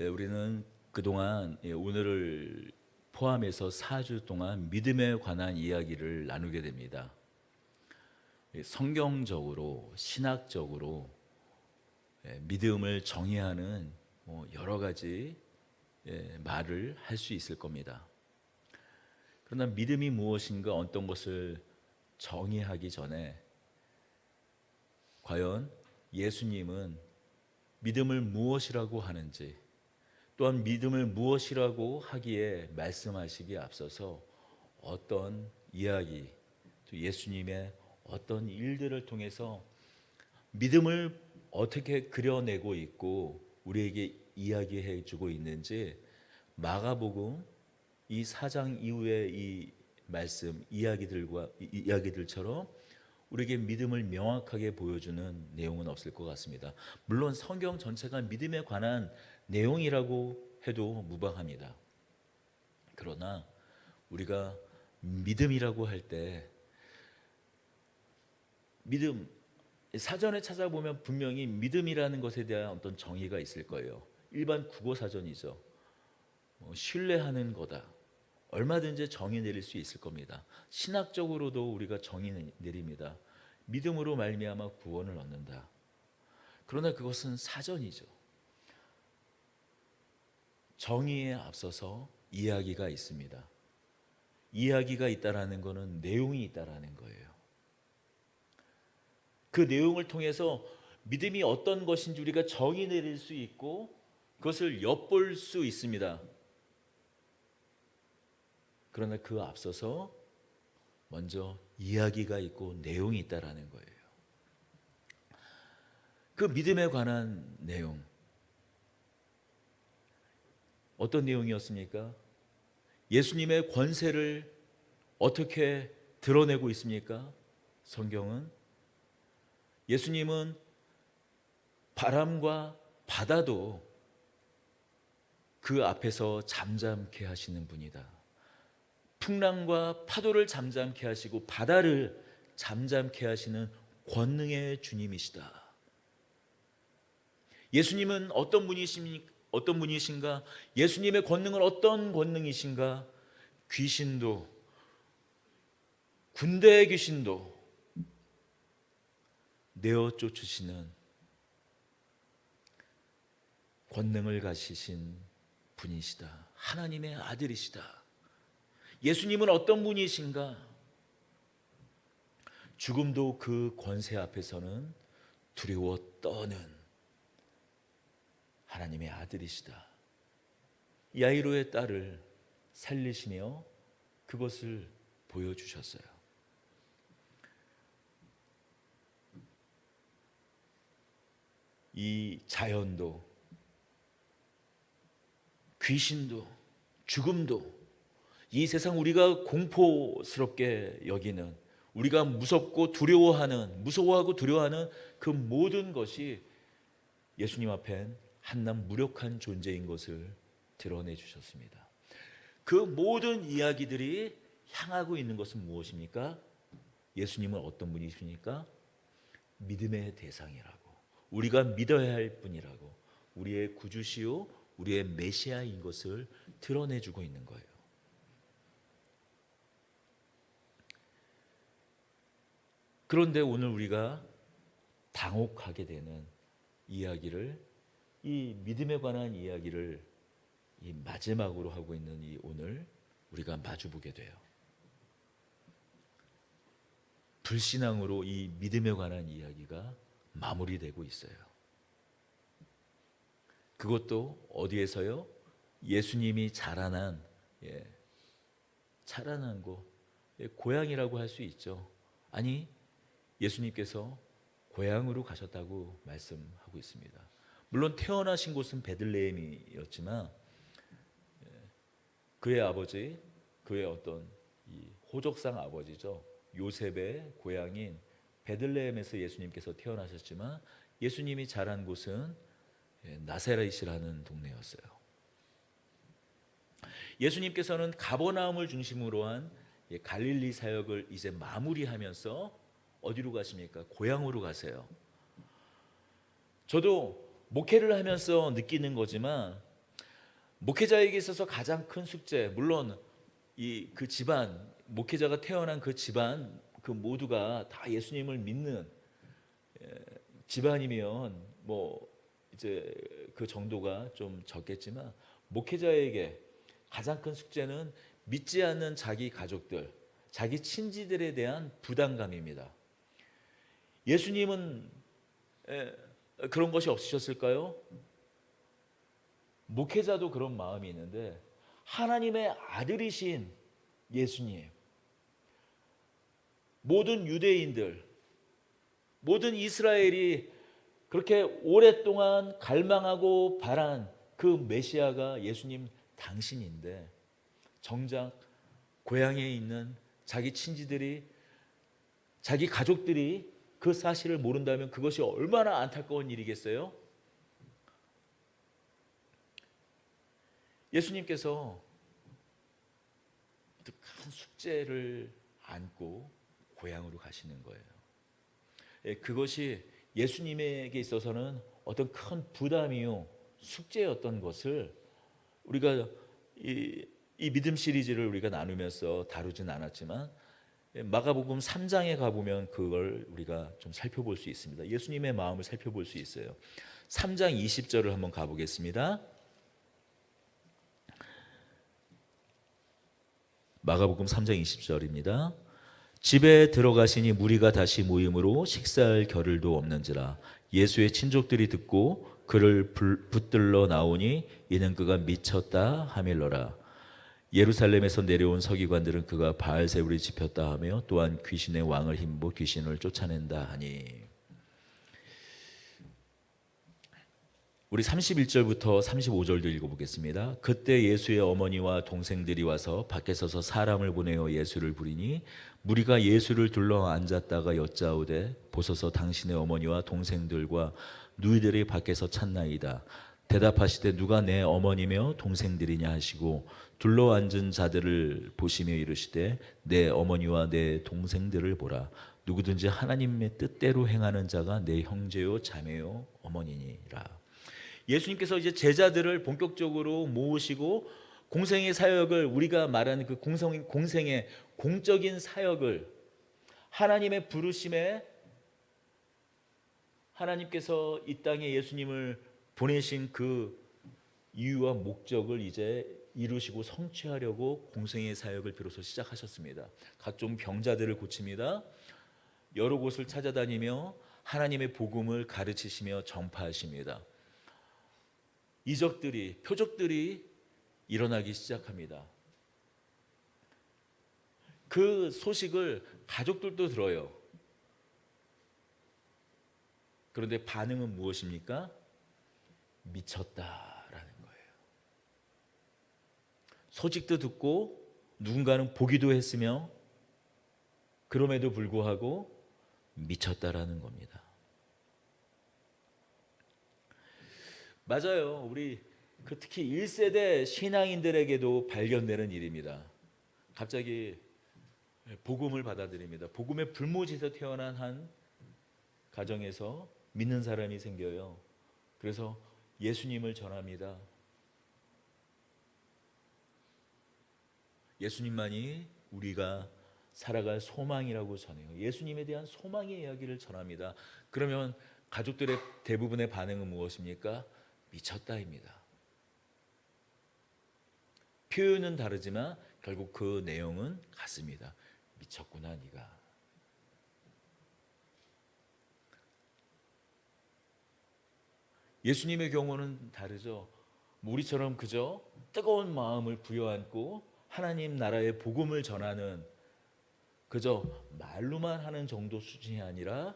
우리는 그동안 오늘을 포함해서 4주 동안 믿음에 관한 이야기를 나누게 됩니다. 성경적으로, 신학적으로 믿음을 정의하는 여러 가지 말을 할 수 있을 겁니다. 그러나 믿음이 무엇인가 어떤 것을 정의하기 전에 과연 예수님은 믿음을 무엇이라고 하는지, 또한 믿음을 무엇이라고 하기에 말씀하시기에 앞서서 어떤 이야기, 또 예수님의 어떤 일들을 통해서 믿음을 어떻게 그려내고 있고 우리에게 이야기해 주고 있는지 마가복음 이 4장 이후의 이 말씀 이야기들처럼 우리에게 믿음을 명확하게 보여주는 내용은 없을 것 같습니다. 물론 성경 전체가 믿음에 관한 내용이라고 해도 무방합니다. 그러나 우리가 믿음이라고 할 때 믿음 사전에 찾아보면 분명히 믿음이라는 것에 대한 어떤 정의가 있을 거예요. 일반 국어 사전이죠. 신뢰하는 거다. 얼마든지 정의 내릴 수 있을 겁니다. 신학적으로도 우리가 정의 내립니다. 믿음으로 말미암아 구원을 얻는다. 그러나 그것은 사전이죠. 정의에 앞서서 이야기가 있습니다. 이야기가 있다라는 것은 내용이 있다라는 거예요. 그 내용을 통해서 믿음이 어떤 것인지 우리가 정의 내릴 수 있고 그것을 엿볼 수 있습니다. 그러나 그 앞서서 먼저 이야기가 있고 내용이 있다라는 거예요. 그 믿음에 관한 내용, 어떤 내용이었습니까? 예수님의 권세를 어떻게 드러내고 있습니까? 성경은 예수님은 바람과 바다도 그 앞에서 잠잠케 하시는 분이다. 풍랑과 파도를 잠잠케 하시고 바다를 잠잠케 하시는 권능의 주님이시다. 예수님은 어떤 분이신가? 예수님의 권능은 어떤 권능이신가? 귀신도, 군대의 귀신도 내어 쫓으시는 권능을 가지신 분이시다. 하나님의 아들이시다. 예수님은 어떤 분이신가? 죽음도 그 권세 앞에서는 두려워 떠는 하나님의 아들이시다. 야이로의 딸을 살리시며 그것을 보여주셨어요. 이 자연도, 귀신도, 죽음도, 이 세상 우리가 공포스럽게 여기는, 우리가 무서워하고 두려워하는 그 모든 것이 예수님 앞엔 한낱 무력한 존재인 것을 드러내 주셨습니다. 그 모든 이야기들이 향하고 있는 것은 무엇입니까? 예수님은 어떤 분이십니까? 믿음의 대상이라고, 우리가 믿어야 할 분이라고, 우리의 구주시요 우리의 메시아인 것을 드러내주고 있는 거예요. 그런데 오늘 우리가 당혹하게 되는 이야기를, 이 믿음에 관한 이야기를 이 마지막으로 하고 있는 이 오늘 우리가 마주보게 돼요. 불신앙으로 이 믿음에 관한 이야기가 마무리되고 있어요. 그것도 어디에서요? 예수님이 자라난 곳, 고향이라고 할 수 있죠. 아니, 예수님께서 고향으로 가셨다고 말씀하고 있습니다. 물론 태어나신 곳은 베들레헴이었지만 그의 아버지, 그의 어떤 이 호적상 아버지죠, 요셉의 고향인 베들레헴에서 예수님께서 태어나셨지만 예수님이 자란 곳은 나사렛이라는 동네였어요. 예수님께서는 가버나움을 중심으로 한 갈릴리 사역을 이제 마무리하면서 어디로 가십니까? 고향으로 가세요. 저도 목회를 하면서 느끼는 거지만 목회자에게 있어서 가장 큰 숙제, 물론 그 집안, 목회자가 태어난 그 집안 그 모두가 다 예수님을 믿는 집안이면 뭐 이제 그 정도가 좀 적겠지만, 목회자에게 가장 큰 숙제는 믿지 않는 자기 가족들, 자기 친지들에 대한 부담감입니다. 예수님은 그런 것이 없으셨을까요? 목회자도 그런 마음이 있는데, 하나님의 아들이신 예수님, 모든 유대인들, 모든 이스라엘이 그렇게 오랫동안 갈망하고 바란 그 메시아가 예수님 당신인데, 정작 고향에 있는 자기 친지들이, 자기 가족들이 그 사실을 모른다면 그것이 얼마나 안타까운 일이겠어요? 예수님께서 큰 숙제를 안고 고향으로 가시는 거예요. 그것이 예수님에게 있어서는 어떤 큰 부담이요, 숙제였던 것을 우리가 이 믿음 시리즈를 우리가 나누면서 다루진 않았지만, 마가복음 3장에 가보면 그걸 우리가 좀 살펴볼 수 있습니다. 예수님의 마음을 살펴볼 수 있어요. 3장 20절을 한번 가보겠습니다. 마가복음 3장 20절입니다. 집에 들어가시니 무리가 다시 모임으로 식사할 겨를도 없는지라. 예수의 친족들이 듣고 그를 붙들러 나오니 이는 그가 미쳤다 하밀러라. 예루살렘에서 내려온 서기관들은 그가 바알세불이 집혔다 하며 또한 귀신의 왕을 힘입어 귀신을 쫓아낸다 하니. 우리 31절부터 35절도 읽어보겠습니다. 그때 예수의 어머니와 동생들이 와서 밖에 서서 사람을 보내어 예수를 부리니 무리가 예수를 둘러 앉았다가 여짜오되 보소서 당신의 어머니와 동생들과 누이들이 밖에서 찾나이다. 대답하시되 누가 내 어머니며 동생들이냐 하시고 둘러 앉은 자들을 보시며 이르시되 내 어머니와 내 동생들을 보라. 누구든지 하나님의 뜻대로 행하는 자가 내 형제요 자매요 어머니니라. 예수님께서 이제 제자들을 본격적으로 모으시고 공생의 사역을, 우리가 말하는 그 공생의 공적인 사역을, 하나님의 부르심에 하나님께서 이 땅에 예수님을 보내신 그 이유와 목적을 이제 이루시고 성취하려고 공생의 사역을 비로소 시작하셨습니다. 각종 병자들을 고칩니다. 여러 곳을 찾아다니며 하나님의 복음을 가르치시며 전파하십니다. 이적들이, 표적들이 일어나기 시작합니다. 그 소식을 가족들도 들어요. 그런데 반응은 무엇입니까? 미쳤다라는 거예요. 소식도 듣고 누군가는 보기도 했으며 그럼에도 불구하고 미쳤다라는 겁니다. 맞아요. 우리 특히 1세대 신앙인들에게도 발견되는 일입니다. 갑자기 복음을 받아들입니다. 복음의 불모지에서 태어난 한 가정에서 믿는 사람이 생겨요. 그래서 예수님을 전합니다. 예수님만이 우리가 살아갈 소망이라고 전해요. 예수님에 대한 소망의 이야기를 전합니다. 그러면 가족들의 대부분의 반응은 무엇입니까? 미쳤다입니다. 표현은 다르지만 결국 그 내용은 같습니다. 미쳤구나 네가. 예수님의 경우는 다르죠. 우리처럼 그저 뜨거운 마음을 부여안고 하나님 나라의 복음을 전하는, 그저 말로만 하는 정도 수준이 아니라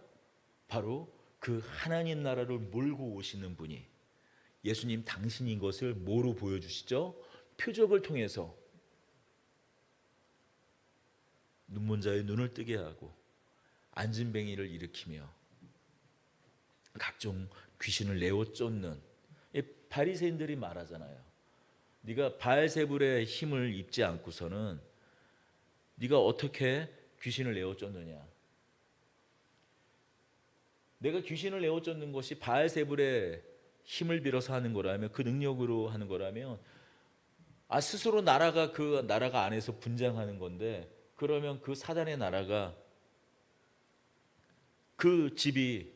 바로 그 하나님 나라를 몰고 오시는 분이 예수님 당신인 것을 뭐로 보여주시죠? 표적을 통해서 눈먼 자의 눈을 뜨게 하고 앉은 뱅이를 일으키며 각종 귀신을 내어 쫓는, 바리새인들이 말하잖아요. 네가 바알세불의 힘을 입지 않고서는 네가 어떻게 귀신을 내어 쫓느냐. 내가 귀신을 내어 쫓는 것이 바알세불의 힘을 빌어서 하는 거라면, 그 능력으로 하는 거라면 스스로 나라가 그 나라가 안에서 분장하는 건데, 그러면 그 사단의 나라가 그 집이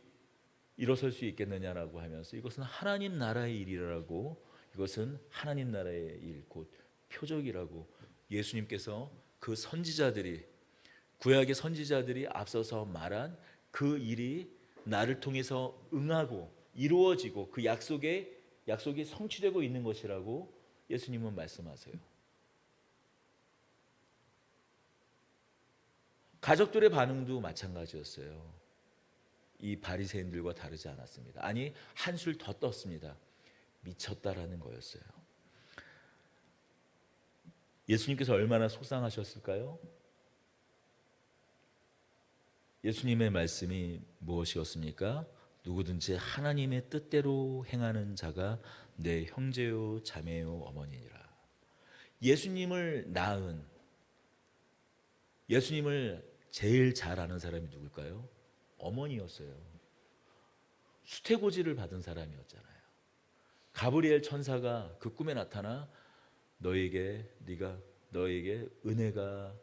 일어설 수 있겠느냐라고 하면서 이것은 하나님 나라의 일이라고, 이것은 하나님 나라의 일, 곧 표적이라고 예수님께서 그 선지자들이, 구약의 선지자들이 앞서서 말한 그 일이 나를 통해서 응하고 이루어지고 그 약속이 성취되고 있는 것이라고 예수님은 말씀하세요. 가족들의 반응도 마찬가지였어요. 이 바리새인들과 다르지 않았습니다. 아니, 한술 더 떴습니다. 미쳤다라는 거였어요. 예수님께서 얼마나 속상하셨을까요? 예수님의 말씀이 무엇이었습니까? 누구든지 하나님의 뜻대로 행하는 자가 내 형제요 자매요 어머니니라. 예수님을 낳은, 예수님을 제일 잘 아는 사람이 누굴까요? 어머니였어요. 수태고지를 받은 사람이었잖아요. 가브리엘 천사가 그 꿈에 나타나 너에게 은혜가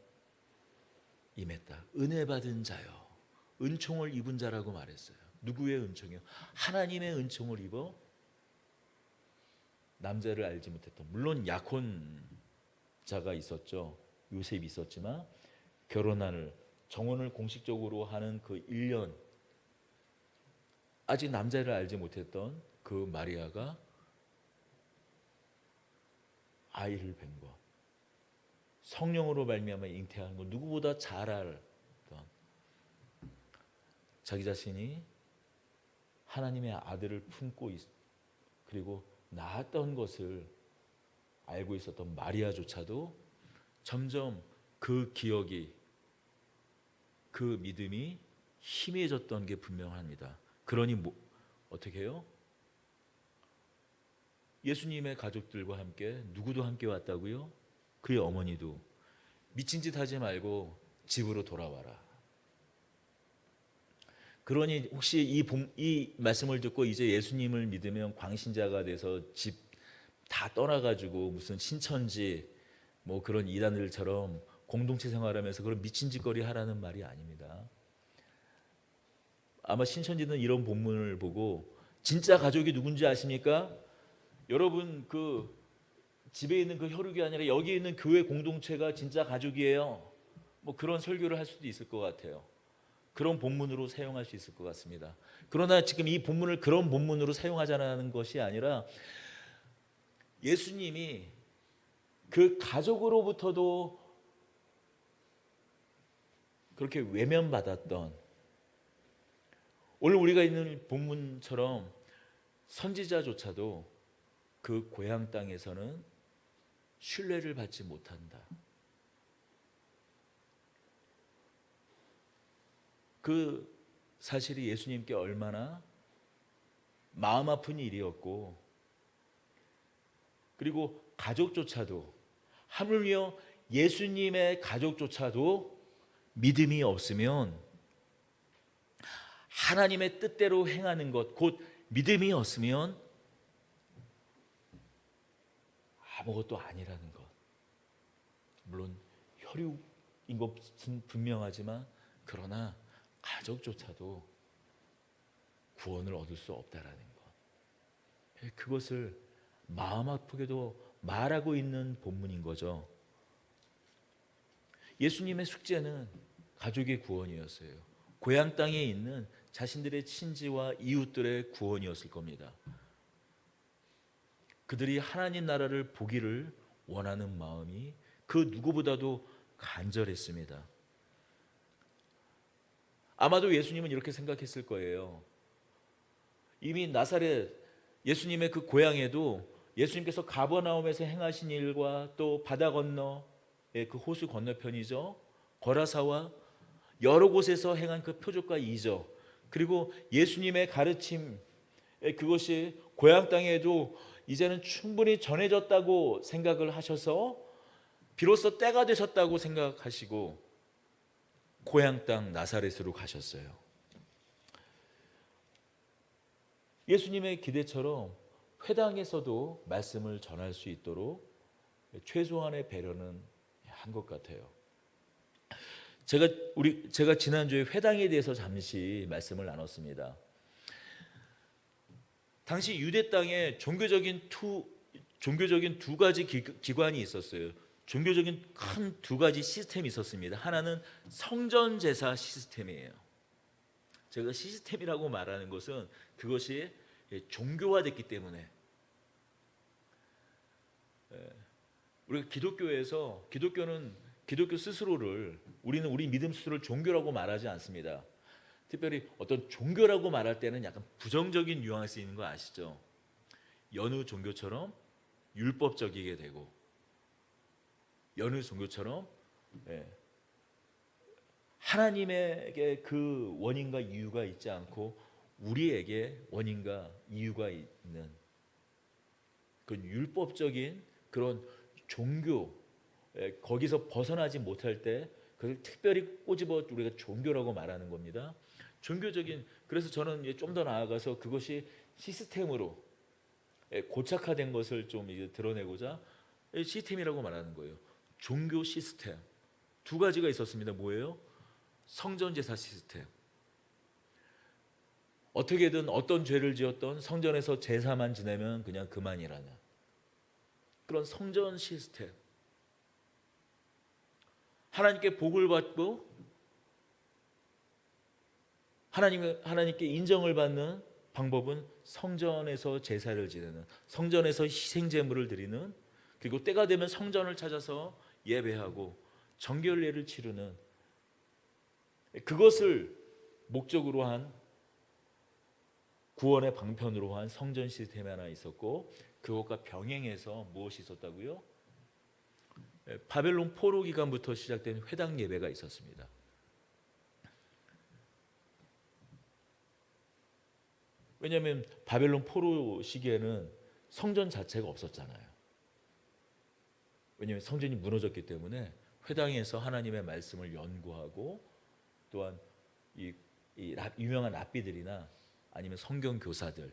임했다. 은혜 받은 자요. 은총을 입은 자라고 말했어요. 누구의 은총이요? 하나님의 은총을 입어 남자를 알지 못했던, 물론 약혼자가 있었죠. 요셉이 있었지만 정혼을 공식적으로 하는 그 1년, 아직 남자를 알지 못했던 그 마리아가 아이를 뵌 것, 성령으로 말미암아 잉태하는 것, 누구보다 잘 알던, 자기 자신이 하나님의 아들을 품고 그리고 낳았던 것을 알고 있었던 마리아조차도 점점 그 기억이, 그 믿음이 희미해졌던 게 분명합니다. 그러니 어떻게 해요? 예수님의 가족들과 함께, 누구도 함께 왔다고요? 그의 어머니도. 미친 짓 하지 말고 집으로 돌아와라. 그러니 혹시 이 말씀을 듣고 이제 예수님을 믿으면 광신자가 돼서 집 다 떠나가지고 무슨 신천지 뭐 그런 이단들처럼 공동체 생활하면서 그런 미친 짓거리 하라는 말이 아닙니다. 아마 신천지는 이런 본문을 보고 진짜 가족이 누군지 아십니까? 여러분 그 집에 있는 그 혈육이 아니라 여기 있는 교회 공동체가 진짜 가족이에요. 뭐 그런 설교를 할 수도 있을 것 같아요. 그런 본문으로 사용할 수 있을 것 같습니다. 그러나 지금 이 본문을 그런 본문으로 사용하자는 것이 아니라 예수님이 그 가족으로부터도 그렇게 외면받았던, 오늘 우리가 있는 본문처럼 선지자조차도 그 고향 땅에서는 신뢰를 받지 못한다. 그 사실이 예수님께 얼마나 마음 아픈 일이었고, 그리고 가족조차도, 하물며 예수님의 가족조차도 믿음이 없으면, 하나님의 뜻대로 행하는 것, 곧 믿음이 없으면 아무것도 아니라는 것. 물론 혈육인 것은 분명하지만, 그러나 가족조차도 구원을 얻을 수 없다라는 것. 그것을 마음 아프게도 말하고 있는 본문인 거죠. 예수님의 숙제는 가족의 구원이었어요. 고향 땅에 있는 자신들의 친지와 이웃들의 구원이었을 겁니다. 그들이 하나님 나라를 보기를 원하는 마음이 그 누구보다도 간절했습니다. 아마도 예수님은 이렇게 생각했을 거예요. 이미 나사렛, 예수님의 그 고향에도 예수님께서 가버나움에서 행하신 일과 또 바다 건너, 그 호수 건너편이죠, 거라사와 여러 곳에서 행한 그 표적과 이적, 그리고 예수님의 가르침, 그것이 고향 땅에도 이제는 충분히 전해졌다고 생각을 하셔서 비로소 때가 되셨다고 생각하시고 고향 땅 나사렛으로 가셨어요. 예수님의 기대처럼 회당에서도 말씀을 전할 수 있도록 최소한의 배려는 한 것 같아요. 제가 지난주에 회당에 대해서 잠시 말씀을 나눴습니다. 당시 유대 땅에 종교적인 두 가지 기관이 있었어요. 종교적인 큰 두 가지 시스템이 있었습니다. 하나는 성전 제사 시스템이에요. 제가 시스템이라고 말하는 것은 그것이 종교화됐기 때문에, 우리가 기독교는 기독교 스스로를, 우리는 우리 믿음 스스로를 종교라고 말하지 않습니다. 특별히 어떤 종교라고 말할 때는 약간 부정적인 뉘앙스 있는 거 아시죠? 여느 종교처럼 율법적이게 되고, 여느 종교처럼 하나님에게 그 원인과 이유가 있지 않고 우리에게 원인과 이유가 있는 그 율법적인 그런 종교, 거기서 벗어나지 못할 때 그걸 특별히 꼬집어 우리가 종교라고 말하는 겁니다. 종교적인, 그래서 저는 좀 더 나아가서 그것이 시스템으로 고착화된 것을 좀 이제 드러내고자 시스템이라고 말하는 거예요. 종교 시스템 두 가지가 있었습니다. 뭐예요? 성전 제사 시스템. 어떻게든 어떤 죄를 지었던 성전에서 제사만 지내면 그냥 그만이라는 그런 성전 시스템. 하나님께 복을 받고 하나님께 인정을 받는 방법은 성전에서 제사를 지내는, 성전에서 희생 제물을 드리는, 그리고 때가 되면 성전을 찾아서 예배하고 정결례를 치르는, 그것을 목적으로 한 구원의 방편으로 한 성전 시스템이 하나 있었고, 그것과 병행해서 무엇이 있었다고요? 바벨론 포로 기간부터 시작된 회당 예배가 있었습니다. 왜냐하면 바벨론 포로 시기에는 성전 자체가 없었잖아요. 왜냐하면 성전이 무너졌기 때문에 회당에서 하나님의 말씀을 연구하고, 또한 유명한 랍비들이나 아니면 성경 교사들,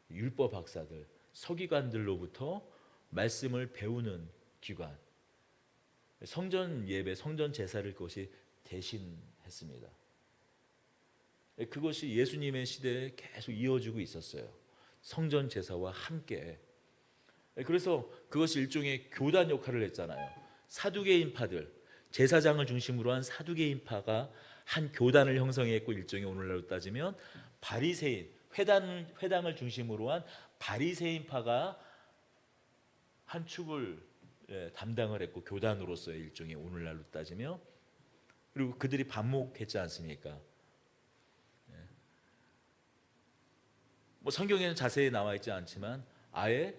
율법 학사들, 서기관들로부터 말씀을 배우는 기관, 성전 예배, 성전 제사를 그것이 대신했습니다. 그것이 예수님의 시대에 계속 이어지고 있었어요. 성전 제사와 함께. 그래서 그것이 일종의 교단 역할을 했잖아요. 사두개인파들, 제사장을 중심으로 한 사두개인파가 한 교단을 형성했고, 일종의 오늘날로 따지면 바리새인, 회당을 중심으로 한 바리새인파가 한 축을 담당을 했고, 교단으로서의 일종의 오늘날로 따지면, 그리고 그들이 반목했지 않습니까? 뭐 성경에는 자세히 나와 있지 않지만 아예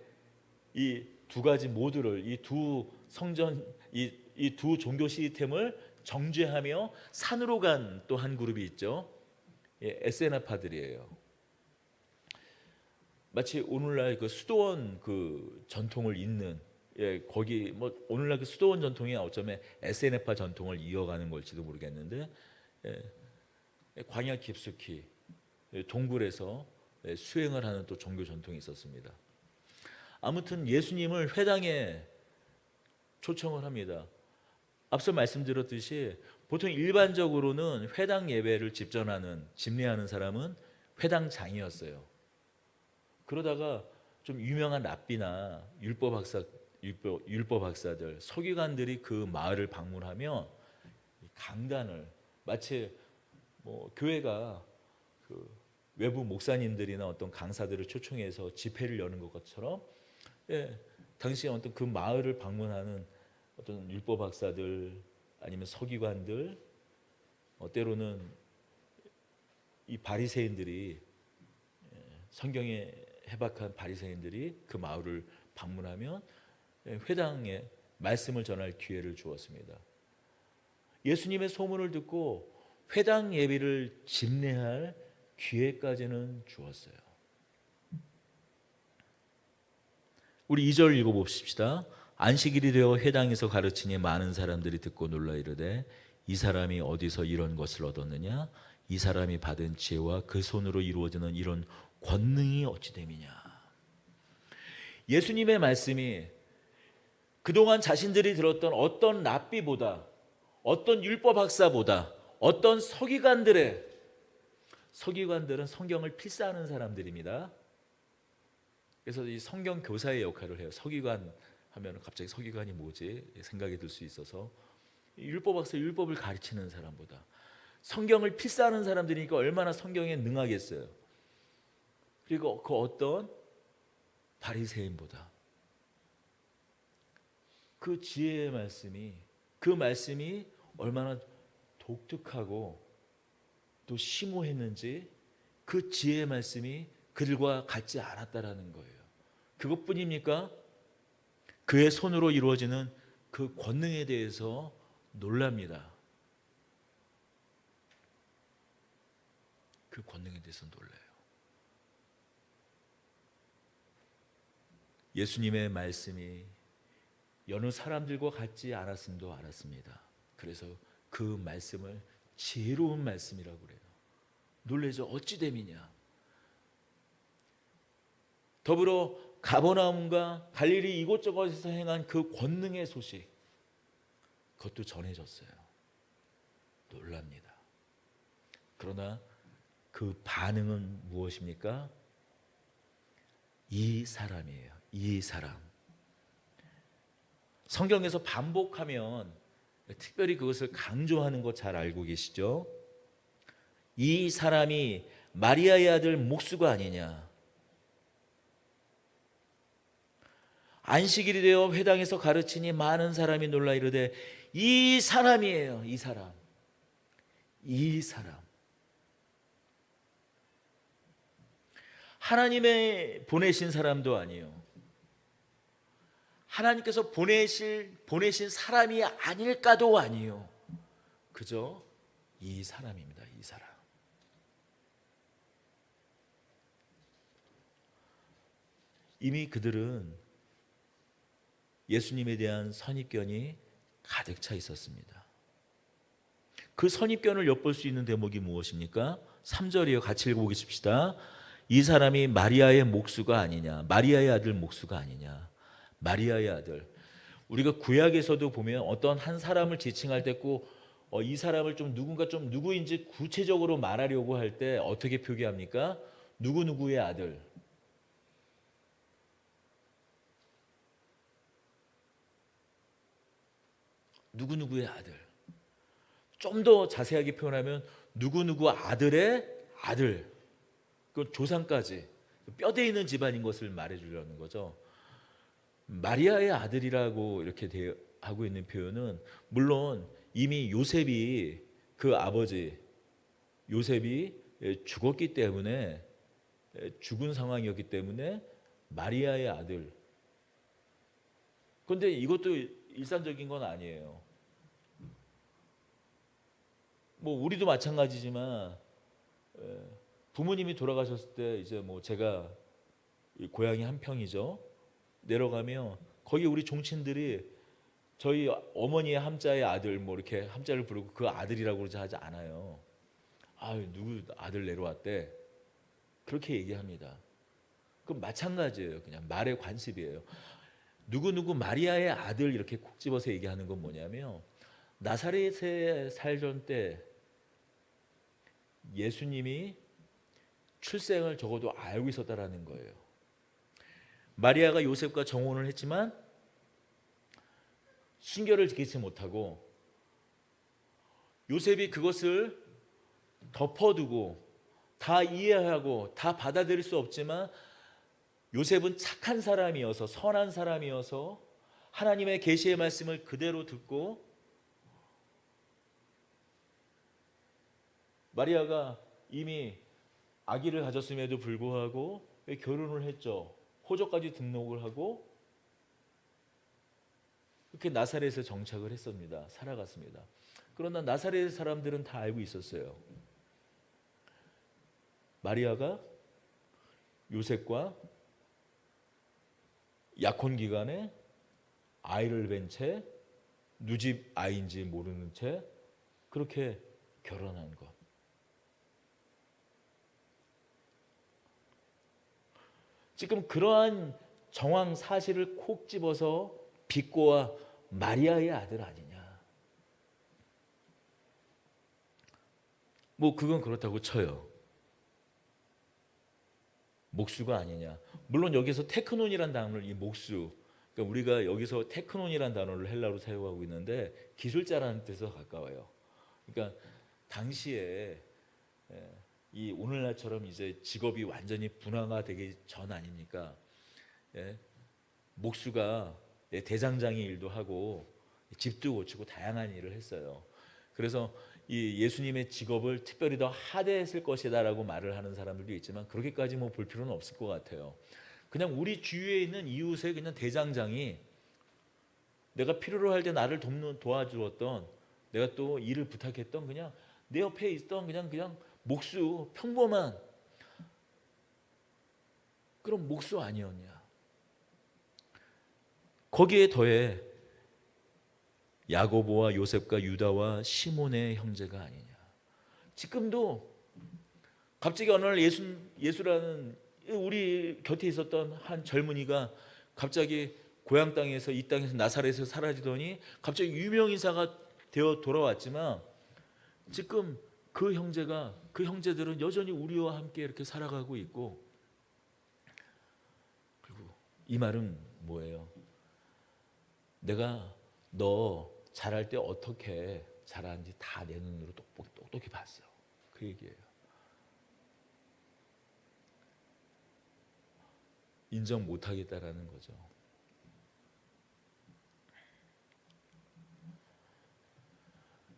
이 두 가지 모두를, 이 두 성전, 이 두 종교 시스템을 정죄하며 산으로 간 또 한 그룹이 있죠. 에세나파들이에요. 마치 오늘날 그 수도원 그 전통을 잇는, 거기 뭐 오늘날 그 수도원 전통이 어쩌면 에세나파 전통을 이어가는 걸지도 모르겠는데, 광야 깊숙이 동굴에서 수행을 하는 또 종교 전통이 있었습니다. 아무튼 예수님을 회당에 초청을 합니다. 앞서 말씀드렸듯이 보통 일반적으로는 회당 예배를 집례하는 사람은 회당장이었어요. 그러다가 좀 유명한 랍비나 율법 학사들, 서기관들이 그 마을을 방문하면 강단을, 마치 뭐 교회가 그 외부 목사님들이나 어떤 강사들을 초청해서 집회를 여는 것처럼, 당시에 어떤 그 마을을 방문하는 어떤 율법 학사들 아니면 서기관들, 때로는 이 바리새인들이, 성경에 해박한 바리새인들이 그 마을을 방문하면 회당에 말씀을 전할 기회를 주었습니다. 예수님의 소문을 듣고 회당 예배를 집례할 기회까지는 주었어요. 우리 2절 읽어봅시다. 안식일이 되어 회당에서 가르치니 많은 사람들이 듣고 놀라 이르되 이 사람이 어디서 이런 것을 얻었느냐? 이 사람이 받은 지혜와 그 손으로 이루어지는 이런 권능이 어찌 됨이냐? 예수님의 말씀이 그동안 자신들이 들었던 어떤 랍비보다, 어떤 율법 학사보다, 어떤 서기관들은 성경을 필사하는 사람들입니다. 그래서 이 성경 교사의 역할을 해요. 서기관 하면 갑자기 서기관이 뭐지 생각이 들 수 있어서, 율법 학사, 율법을 가르치는 사람보다 성경을 필사하는 사람들이니까 얼마나 성경에 능하겠어요. 그리고 그 어떤 바리새인보다 그 지혜의 말씀이, 그 말씀이 얼마나 독특하고 또 심오했는지 그 지혜의 말씀이 그들과 같지 않았다라는 거예요. 그것뿐입니까? 그의 손으로 이루어지는 그 권능에 대해서 놀랍니다. 그 권능에 대해서 놀라요. 예수님의 말씀이 여느 사람들과 같지 않았음도 알았습니다. 그래서 그 말씀을 지혜로운 말씀이라고 그래요. 놀라죠. 어찌 됨이냐. 더불어 가버나움과 갈릴리 이곳저곳에서 행한 그 권능의 소식, 그것도 전해졌어요. 놀랍니다. 그러나 그 반응은 무엇입니까? 이 사람이에요. 이 사람. 성경에서 반복하면 특별히 그것을 강조하는 거 잘 알고 계시죠? 이 사람이 마리아의 아들 목수가 아니냐. 안식일이 되어 회당에서 가르치니 많은 사람이 놀라 이르되 이 사람이에요. 이 사람. 이 사람. 하나님의 보내신 사람도 아니에요. 하나님께서 보내신 사람이 아닐까도 아니에요. 그저 이 사람입니다. 이 사람. 이미 그들은 예수님에 대한 선입견이 가득 차 있었습니다. 그 선입견을 엿볼 수 있는 대목이 무엇입니까? 3절이요. 같이 읽어보겠습니다. 이 사람이 마리아의 목수가 아니냐. 마리아의 아들 목수가 아니냐. 마리아의 아들. 우리가 구약에서도 보면 어떤 한 사람을 지칭할 때 꼭 이 사람을 좀 누군가 좀 누구인지 구체적으로 말하려고 할 때 어떻게 표기합니까? 누구누구의 아들. 누구누구의 아들. 좀 더 자세하게 표현하면 누구누구 아들의 아들. 그 조상까지 뼈대 있는 집안인 것을 말해주려는 거죠. 마리아의 아들이라고 이렇게 하고 있는 표현은 물론 이미 요셉이 그 아버지 요셉이 죽었기 때문에 죽은 상황이었기 때문에 마리아의 아들. 그런데 이것도 일상적인 건 아니에요. 뭐 우리도 마찬가지지만 부모님이 돌아가셨을 때 이제 뭐 제가 고향이 한평이죠. 내려가면 거기 우리 종친들이 저희 어머니의 함자의 아들 뭐 이렇게 함자를 부르고 그 아들이라고 그러지 하지 않아요. 아, 누구 아들 내려왔대. 그렇게 얘기합니다. 그럼 마찬가지예요. 그냥 말의 관습이에요. 누구누구 마리아의 아들 이렇게 콕 집어서 얘기하는 건 뭐냐면 나사렛에 살던 때 예수님이 출생을 적어도 알고 있었다라는 거예요. 마리아가 요셉과 정혼을 했지만 순결을 지키지 못하고 요셉이 그것을 덮어두고 다 이해하고 다 받아들일 수 없지만 요셉은 착한 사람이어서 선한 사람이어서 하나님의 계시의 말씀을 그대로 듣고 마리아가 이미 아기를 가졌음에도 불구하고 결혼을 했죠. 호적까지 등록을 하고 그렇게 나사렛에 정착을 했습니다. 살아갔습니다. 그러나 나사렛 사람들은 다 알고 있었어요. 마리아가 요셉과 약혼 기간에 아이를 뵌 채 누집 아이인지 모르는 채 그렇게 결혼한 것. 지금 그러한 정황 사실을 콕 집어서 빅고와 마리아의 아들 아니냐. 뭐 그건 그렇다고 쳐요. 목수가 아니냐. 물론 여기서 테크논이란 단어를 이 목수, 그러니까 우리가 여기서 테크논이란 단어를 헬라어로 사용하고 있는데 기술자라는 뜻에 가까워요. 그러니까 당시에 이 오늘날처럼 이제 직업이 완전히 분화가 되기 전 아닙니까? 목수가 대장장이 일도 하고 집도 고치고 다양한 일을 했어요. 그래서 이 예수님의 직업을 특별히 더 하대했을 것이다라고 말을 하는 사람들도 있지만 그렇게까지 뭐 볼 필요는 없을 것 같아요. 그냥 우리 주위에 있는 이웃의 그냥 대장장이 내가 필요로 할 때 나를 도와주었던, 내가 또 일을 부탁했던 그냥 내 옆에 있던 그냥 목수, 평범한 그런 목수 아니었냐. 거기에 더해 야고보와 요셉과 유다와 시몬의 형제가 아니냐. 지금도 갑자기 어느 날 예수라는 우리 곁에 있었던 한 젊은이가 갑자기 고향 땅에서, 이 땅에서, 나사렛에서 사라지더니 갑자기 유명 인사가 되어 돌아왔지만 지금 그 형제들은 여전히 우리와 함께 이렇게 살아가고 있고, 그리고 이 말은 뭐예요? 내가 너 잘할 때 어떻게 잘하는지 다 내 눈으로 똑똑히 봤어. 그 얘기예요. 인정 못하겠다라는 거죠.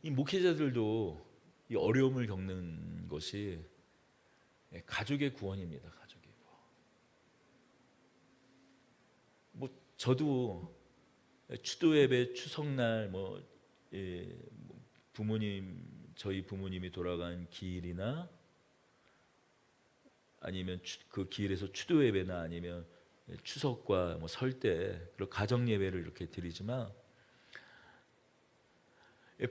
이 목회자들도 이 어려움을 겪는 것이 가족의 구원입니다. 가족의 구원. 뭐 저도 추도 예배 추석날 저희 부모님이 돌아간 기일이나 아니면 그 기일에서 추도 예배나 아니면 추석과 설 때 그리고 가정 예배를 이렇게 드리지만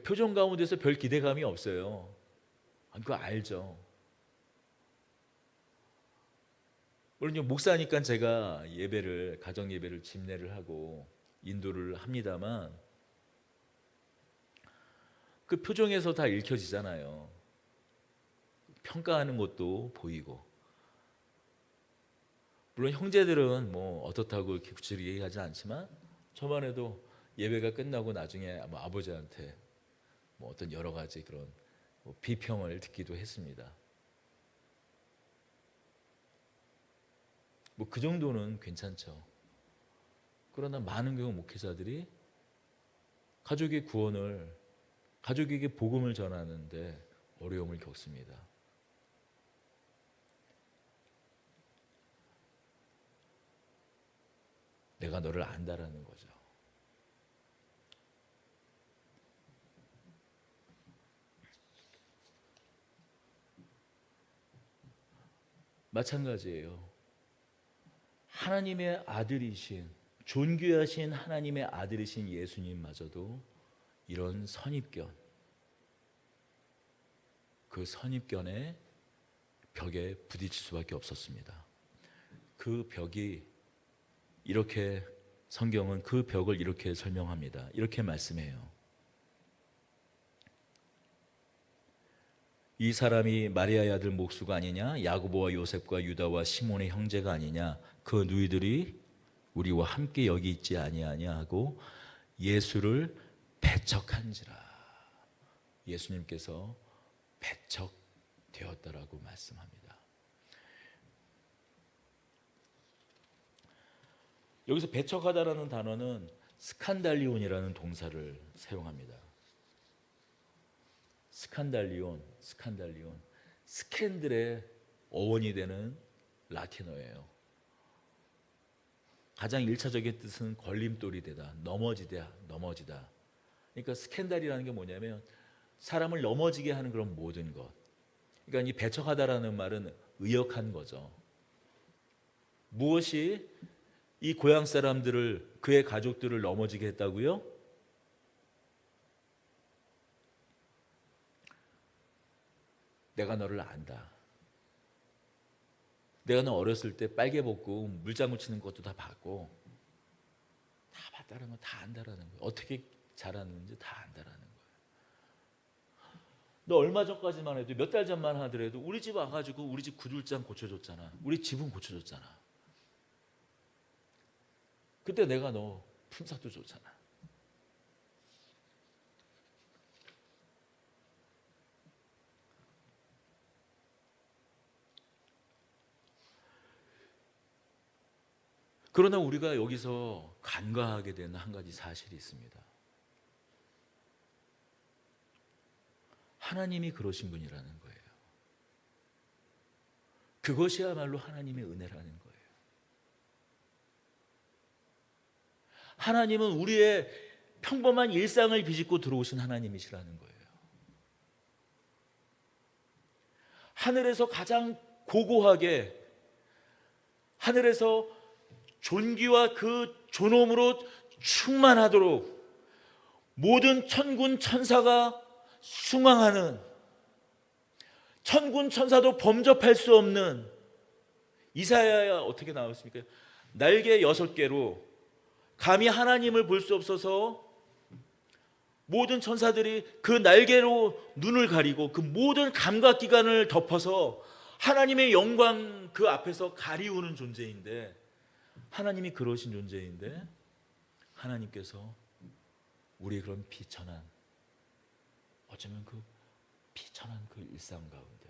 표정 가운데서 별 기대감이 없어요. 그거 알죠. 물론 목사니까 제가 가정 예배를 집례를 하고 인도를 합니다만 그 표정에서 다 읽혀지잖아요. 평가하는 것도 보이고. 물론 형제들은 어떻다고 이렇게 구체적으로 얘기하지 않지만 저만 해도 예배가 끝나고 나중에 아버지한테 어떤 여러 가지 그런 비평을 듣기도 했습니다. 그 정도는 괜찮죠. 그러나 많은 경우 목회자들이 가족의 구원을, 가족에게 복음을 전하는데 어려움을 겪습니다. 내가 너를 안다라는 거죠. 마찬가지예요. 하나님의 아들이신, 존귀하신 하나님의 아들이신 예수님마저도 이런 선입견, 그 선입견의 벽에 부딪힐 수밖에 없었습니다. 그 벽이 이렇게, 성경은 그 벽을 이렇게 설명합니다. 이렇게 말씀해요. 이 사람이 마리아의 아들 목수가 아니냐? 야고보와 요셉과 유다와 시몬의 형제가 아니냐? 그 누이들이 우리와 함께 여기 있지 아니하냐 하고 예수를 배척한지라. 예수님께서 배척되었다라고 말씀합니다. 여기서 배척하다라는 단어는 스칸달리온이라는 동사를 사용합니다. 스칸달리온, 스캔들의 어원이 되는 라틴어예요. 가장 1차적인 뜻은 걸림돌이 되다, 넘어지다. 그러니까 스캔달이라는 게 뭐냐면 사람을 넘어지게 하는 그런 모든 것. 그러니까 이 배척하다라는 말은 의역한 거죠. 무엇이 이 고향 사람들을, 그의 가족들을 넘어지게 했다고요? 내가 너를 안다. 내가 너 어렸을 때 빨개 벗고 물장구 치는 것도 다 봤고 다 봤다. 다른 거 다 안다라는 거예요. 어떻게 자랐는지 다 안다라는 거예요. 너 얼마 전까지만 해도 몇 달 전만 하더라도 우리 집 와가지고 우리 집 구들장 고쳐줬잖아. 우리 집은 고쳐줬잖아. 그때 내가 너 품삯도 줬잖아. 그러나 우리가 여기서 간과하게 되는 한 가지 사실이 있습니다. 하나님이 그러신 분이라는 거예요. 그것이야말로 하나님의 은혜라는 거예요. 하나님은 우리의 평범한 일상을 비집고 들어오신 하나님이시라는 거예요. 하늘에서 가장 고고하게, 하늘에서 존귀와 그 존엄으로 충만하도록 모든 천군 천사가 숭앙하는, 천군 천사도 범접할 수 없는, 이사야에 어떻게 나왔습니까? 날개 6개로 감히 하나님을 볼 수 없어서 모든 천사들이 그 날개로 눈을 가리고 그 모든 감각기관을 덮어서 하나님의 영광 그 앞에서 가리우는 존재인데, 하나님이 그러신 존재인데 하나님께서 우리의 그런 비천한, 어쩌면 그 비천한 그 일상 가운데,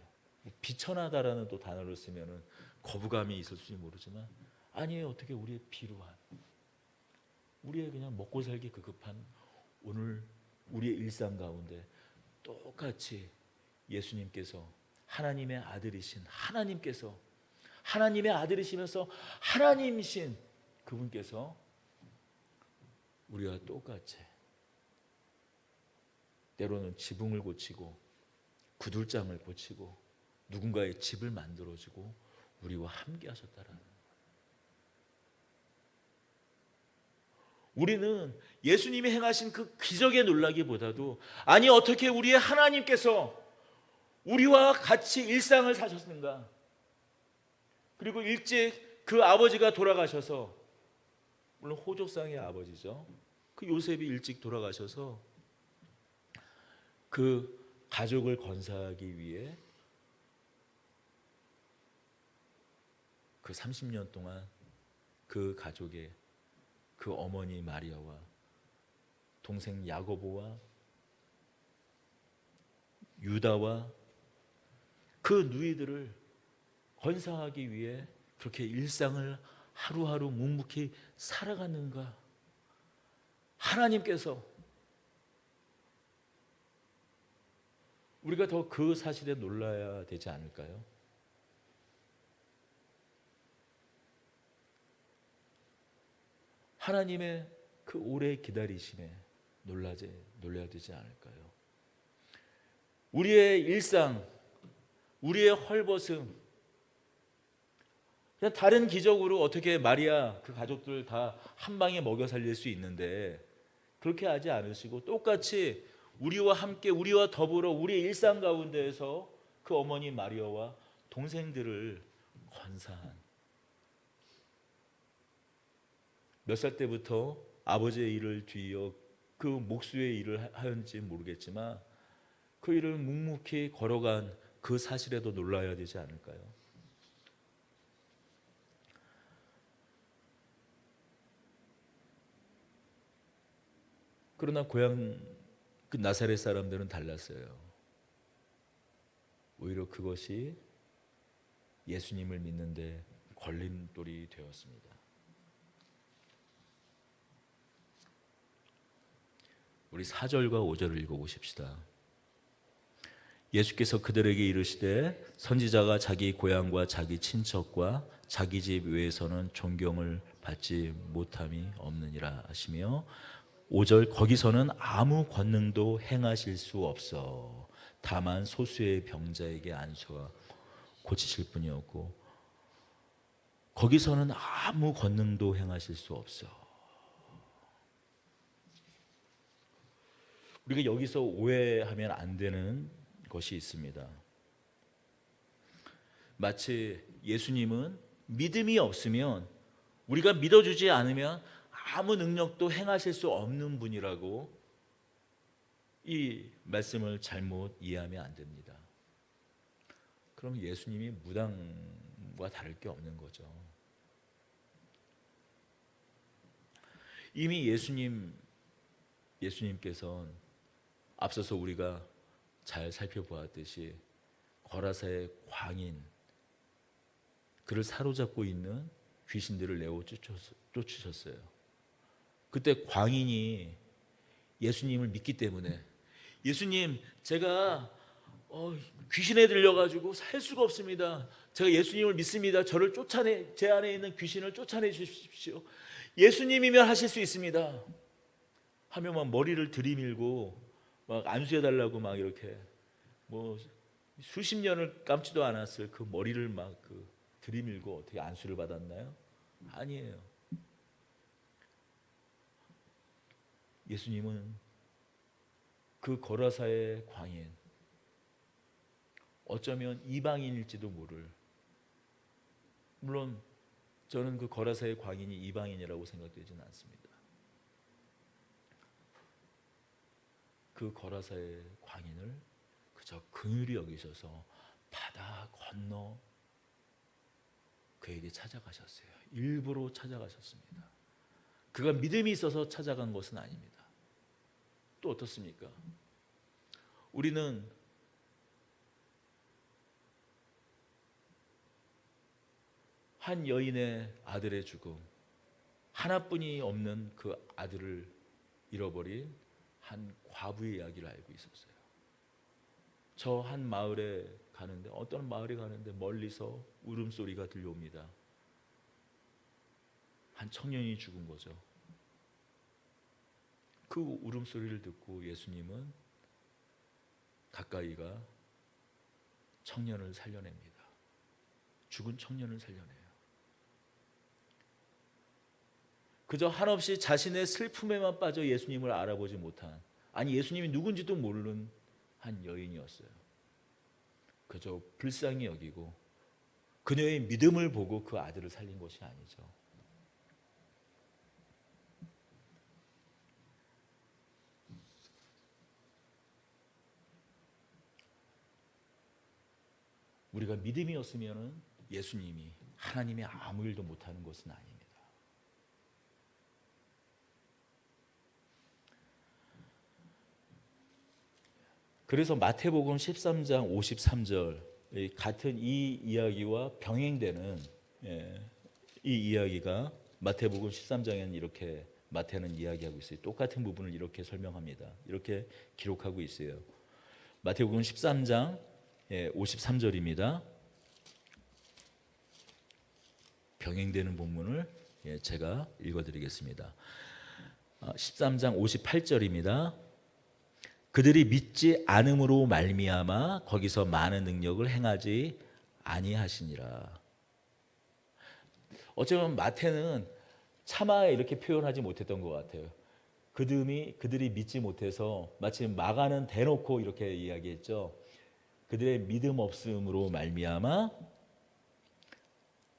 비천하다라는 또 단어를 쓰면은 거부감이 있을지 모르지만, 아니에요. 어떻게 우리의 비루한, 우리의 그냥 먹고 살기 급급한 오늘 우리의 일상 가운데 똑같이 예수님께서, 하나님의 아들이신 하나님께서, 하나님의 아들이시면서 하나님이신 그분께서 우리와 똑같이 때로는 지붕을 고치고 구들장을 고치고 누군가의 집을 만들어주고 우리와 함께 하셨다라는 거예요. 우리는 예수님이 행하신 그 기적에 놀라기보다도, 아니 어떻게 우리의 하나님께서 우리와 같이 일상을 사셨는가, 그리고 일찍 그 아버지가 돌아가셔서, 물론 호족상의 아버지죠, 그 요셉이 일찍 돌아가셔서 그 가족을 건사하기 위해 그 30년 동안 그 가족의 그 어머니 마리아와 동생 야고보와 유다와 그 누이들을 건사하기 위해 그렇게 일상을 하루하루 묵묵히 살아가는가. 하나님께서 우리가 더 그 사실에 놀라야 되지 않을까요? 하나님의 그 오래 기다리심에 놀라야 되지 않을까요? 우리의 일상, 우리의 헐벗음, 그냥 다른 기적으로 어떻게 마리아 그 가족들 다 한 방에 먹여 살릴 수 있는데 그렇게 하지 않으시고 똑같이 우리와 함께, 우리와 더불어 우리의 일상 가운데에서 그 어머니 마리아와 동생들을 건사한, 몇 살 때부터 아버지의 일을 뒤이어 그 목수의 일을 하였는지 모르겠지만 그 일을 묵묵히 걸어간 그 사실에도 놀라야 되지 않을까요? 그러나 고향 그 나사렛 사람들은 달랐어요. 오히려 그것이 예수님을 믿는데 걸림돌이 되었습니다. 우리 4절과 5절을 읽어보십시다. 예수께서 그들에게 이르시되 선지자가 자기 고향과 자기 친척과 자기 집 외에서는 존경을 받지 못함이 없느니라 하시며, 5절 거기서는 아무 권능도 행하실 수 없어 다만 소수의 병자에게 안수와 고치실 뿐이었고, 거기서는 아무 권능도 행하실 수 없어. 우리가 여기서 오해하면 안 되는 것이 있습니다. 마치 예수님은 믿음이 없으면, 우리가 믿어주지 않으면 아무 능력도 행하실 수 없는 분이라고 이 말씀을 잘못 이해하면 안 됩니다. 그럼 예수님이 무당과 다를 게 없는 거죠. 이미 예수님께서는 앞서서 우리가 잘 살펴보았듯이 거라사의 광인, 그를 사로잡고 있는 귀신들을 내어 쫓으셨어요. 그때 광인이 예수님을 믿기 때문에, 예수님, 제가 귀신에 들려가지고 살 수가 없습니다. 제가 예수님을 믿습니다. 제 안에 있는 귀신을 쫓아내 주십시오. 예수님이면 하실 수 있습니다. 하며 막 머리를 들이밀고 막 안수해달라고 막 이렇게 뭐 수십 년을 감지도 않았을 그 머리를 막 들이밀고 어떻게 안수를 받았나요? 아니에요. 예수님은 그 거라사의 광인, 어쩌면 이방인일지도 모를, 물론 저는 그 거라사의 광인이 이방인이라고 생각되지는 않습니다. 그 거라사의 광인을 그저 긍휼히 여기셔서 바다 건너 그에게 찾아가셨어요. 일부러 찾아가셨습니다. 그가 믿음이 있어서 찾아간 것은 아닙니다. 또 어떻습니까? 우리는 한 여인의 아들의 죽음, 하나뿐이 없는 그 아들을 잃어버린 한 과부의 이야기를 알고 있었어요. 저 한 마을에 가는데, 어떤 마을에 가는데 멀리서 울음소리가 들려옵니다. 한 청년이 죽은 거죠. 그 울음소리를 듣고 예수님은 가까이가 청년을 살려냅니다. 죽은 청년을 살려내요. 그저 한없이 자신의 슬픔에만 빠져 예수님을 알아보지 못한, 아니 예수님이 누군지도 모르는 한 여인이었어요. 그저 불쌍히 여기고 그녀의 믿음을 보고 그 아들을 살린 것이 아니죠. 우리가 믿음이었으면 예수님이, 하나님이 아무 일도 못하는 것은 아닙니다. 그래서 마태복음 13장 53절, 같은 이 이야기와 병행되는 이 이야기가 마태복음 13장에는 이렇게 마태는 이야기하고 있어요. 똑같은 부분을 이렇게 설명합니다. 이렇게 기록하고 있어요. 마태복음 13장 53절입니다. 병행되는 본문을 제가 읽어드리겠습니다. 13장 58절입니다. 그들이 믿지 않음으로 말미암아 거기서 많은 능력을 행하지 아니하시니라. 어쩌면 마태는 차마 이렇게 표현하지 못했던 것 같아요. 그들이 믿지 못해서 마치 마가는 대놓고 이렇게 이야기했죠. 그들의 믿음 없음으로 말미암아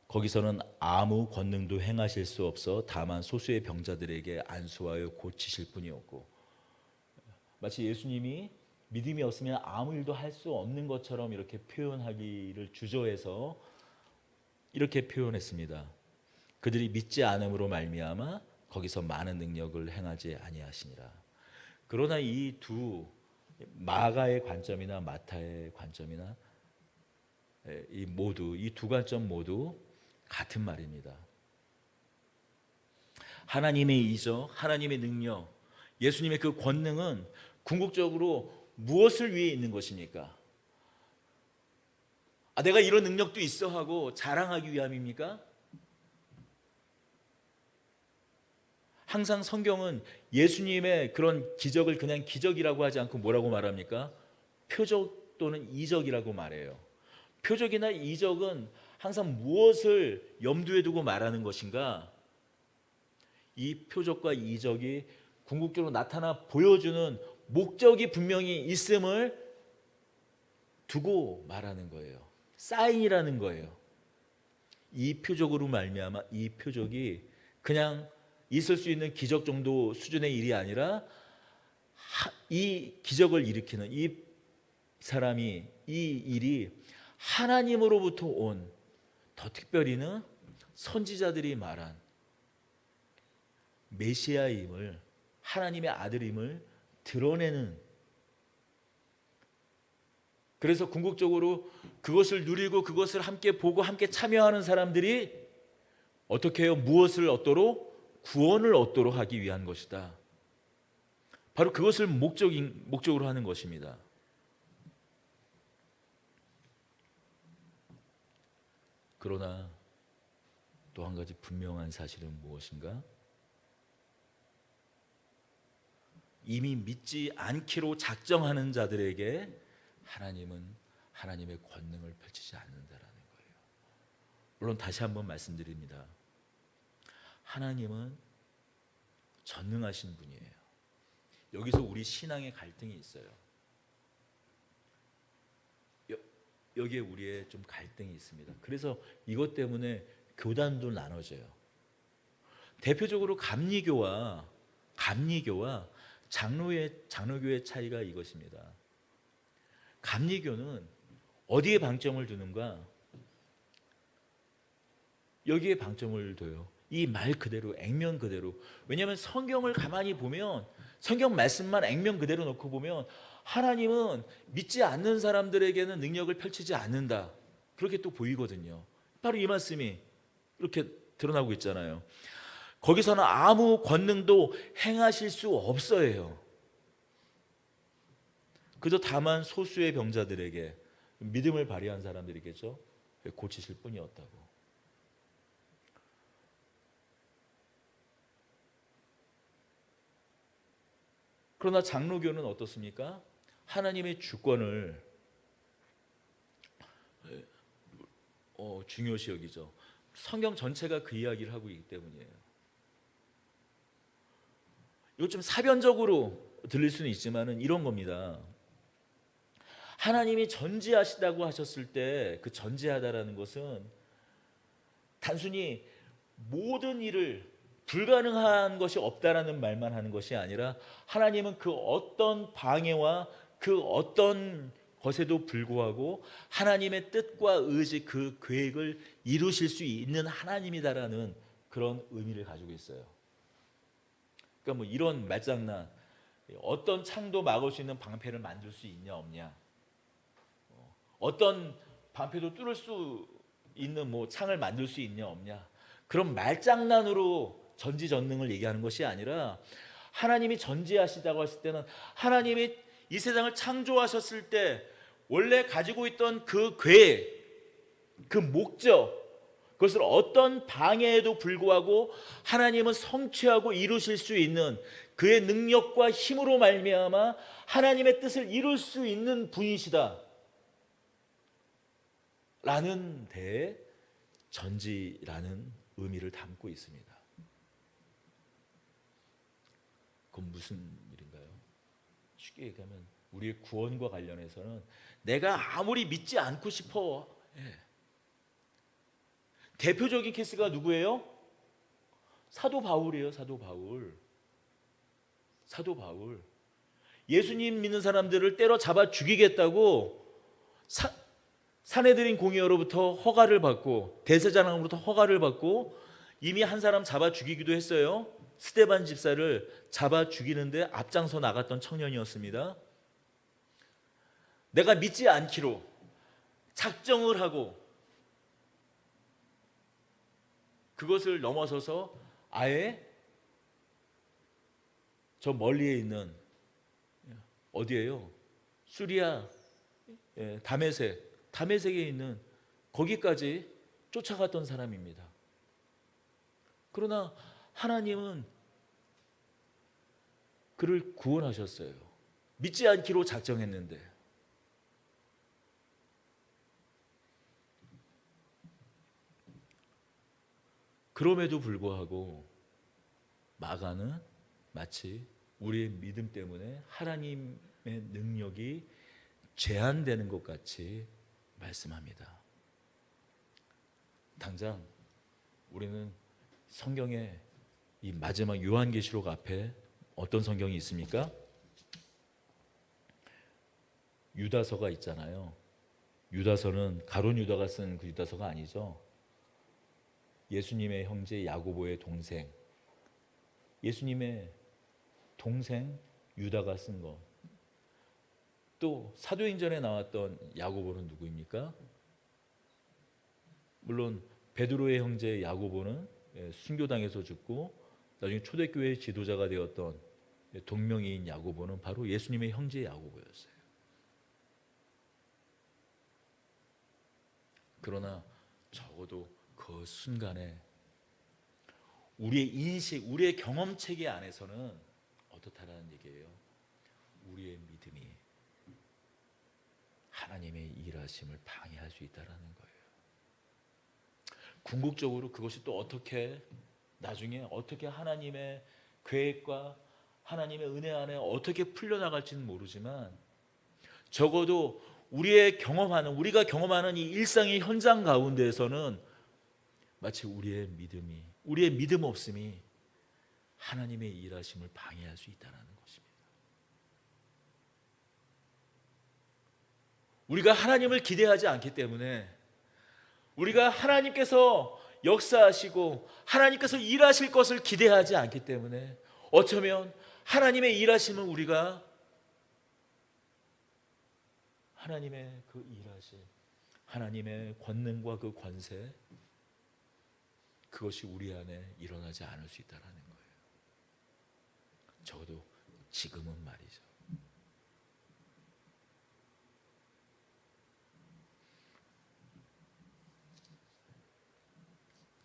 거기서는 아무 권능도 행하실 수 없어 다만 소수의 병자들에게 안수하여 고치실 뿐이었고, 마치 예수님이 믿음이 없으면 아무 일도 할 수 없는 것처럼 이렇게 표현하기를 주저해서 이렇게 표현했습니다. 그들이 믿지 않음으로 말미암아 거기서 많은 능력을 행하지 아니하시니라. 그러나 이 두, 마가의 관점이나 마타의 관점이나 이 두 관점 모두 같은 말입니다. 하나님의 이적, 하나님의 능력, 예수님의 그 권능은 궁극적으로 무엇을 위해 있는 것입니까? 내가 이런 능력도 있어 하고 자랑하기 위함입니까? 항상 성경은 예수님의 그런 기적을 그냥 기적이라고 하지 않고 뭐라고 말합니까? 표적 또는 이적이라고 말해요. 표적이나 이적은 항상 무엇을 염두에 두고 말하는 것인가? 이 표적과 이적이 궁극적으로 나타나 보여주는 목적이 분명히 있음을 두고 말하는 거예요. 사인이라는 거예요. 이 표적으로 말미암아 이 표적이 그냥 있을 수 있는 기적 정도 수준의 일이 아니라 이 기적을 일으키는 이 사람이, 이 일이 하나님으로부터 온, 더 특별히는 선지자들이 말한 메시아임을, 하나님의 아들임을 드러내는, 그래서 궁극적으로 그것을 누리고 그것을 함께 보고 함께 참여하는 사람들이 어떻게 해요? 무엇을 얻도록? 구원을 얻도록 하기 위한 것이다. 바로 그것을 목적으로 하는 것입니다. 그러나 또 한 가지 분명한 사실은 무엇인가? 이미 믿지 않기로 작정하는 자들에게 하나님은 하나님의 권능을 펼치지 않는다라는 거예요. 물론 다시 한번 말씀드립니다. 하나님은 전능하신 분이에요. 여기서 우리 신앙의 갈등이 있어요. 여기에 우리의 좀 갈등이 있습니다. 그래서 이것 때문에 교단도 나눠져요. 대표적으로 감리교와 장로교의 차이가 이것입니다. 감리교는 어디에 방점을 두는가? 여기에 방점을 둬요. 이 말 그대로, 액면 그대로. 왜냐하면 성경을 가만히 보면, 성경 말씀만 액면 그대로 놓고 보면 하나님은 믿지 않는 사람들에게는 능력을 펼치지 않는다, 그렇게 또 보이거든요. 바로 이 말씀이 이렇게 드러나고 있잖아요. 거기서는 아무 권능도 행하실 수 없어요. 그저 다만 소수의 병자들에게, 믿음을 발휘한 사람들이겠죠, 고치실 뿐이었다고. 그러나 장로교는 어떻습니까? 하나님의 주권을 중요시 여기죠. 성경 전체가 그 이야기를 하고 있기 때문이에요. 이거 좀 사변적으로 들릴 수는 있지만은 이런 겁니다. 하나님이 전지하시다고 하셨을 때 그 전지하다라는 것은 단순히 모든 일을, 불가능한 것이 없다라는 말만 하는 것이 아니라 하나님은 그 어떤 방해와 그 어떤 것에도 불구하고 하나님의 뜻과 의지, 그 계획을 이루실 수 있는 하나님이다라는 그런 의미를 가지고 있어요. 그러니까 뭐 이런 말장난, 어떤 창도 막을 수 있는 방패를 만들 수 있냐 없냐, 어떤 방패도 뚫을 수 있는 뭐 창을 만들 수 있냐 없냐, 그런 말장난으로 전지전능을 얘기하는 것이 아니라, 하나님이 전지하시다고 했을 때는 하나님이 이 세상을 창조하셨을 때 원래 가지고 있던 그 계획, 그 목적, 그것을 어떤 방해에도 불구하고 하나님은 성취하고 이루실 수 있는 그의 능력과 힘으로 말미암아 하나님의 뜻을 이룰 수 있는 분이시다 라는 데에 전지라는 의미를 담고 있습니다. 그건 무슨 일인가요? 쉽게 얘기하면 우리의 구원과 관련해서는 내가 아무리 믿지 않고 싶어, 대표적인 케이스가 누구예요? 사도 바울이에요. 사도 바울. 예수님 믿는 사람들을 때려잡아 죽이겠다고 산헤드린 공의로부터 허가를 받고, 대제사장으로부터 허가를 받고 이미 한 사람 잡아 죽이기도 했어요. 스데반 집사를 잡아 죽이는데 앞장서 나갔던 청년이었습니다. 내가 믿지 않기로 작정을 하고 그것을 넘어서서 아예 저 멀리에 있는, 어디예요? 수리아, 다메섹에 있는 거기까지 쫓아갔던 사람입니다. 그러나 하나님은 그를 구원하셨어요. 믿지 않기로 작정했는데. 그럼에도 불구하고 마가는 마치 우리의 믿음 때문에 하나님의 능력이 제한되는 것 같이 말씀합니다. 당장 우리는 성경에 이 마지막 요한계시록 앞에 어떤 성경이 있습니까? 유다서가 있잖아요. 유다서는 가룟 유다가 쓴 그 유다서가 아니죠. 예수님의 형제 야고보의 동생, 예수님의 동생 유다가 쓴 거. 또 사도행전에 나왔던 야고보는 누구입니까? 물론 베드로의 형제 야고보는 순교당해서 죽고 나중에 초대교회의 지도자가 되었던 동명이인 야고보는 바로 예수님의 형제 야고보였어요. 그러나 적어도 그 순간에 우리의 인식, 우리의 경험체계 안에서는 어떻다라는 얘기예요? 우리의 믿음이 하나님의 일하심을 방해할 수 있다라는 거예요. 궁극적으로 그것이 또 어떻게 나중에 어떻게 하나님의 계획과 하나님의 은혜 안에 어떻게 풀려나갈지는 모르지만 적어도 우리가 경험하는 이 일상의 현장 가운데에서는 마치 우리의 믿음 없음이 하나님의 일하심을 방해할 수 있다는 것입니다. 우리가 하나님을 기대하지 않기 때문에, 우리가 하나님께서 역사하시고 하나님께서 일하실 것을 기대하지 않기 때문에 어쩌면 하나님의 일하심은 우리가 하나님의 그 일하심, 하나님의 권능과 그 권세, 그것이 우리 안에 일어나지 않을 수 있다는 거예요. 적어도 지금은 말이죠.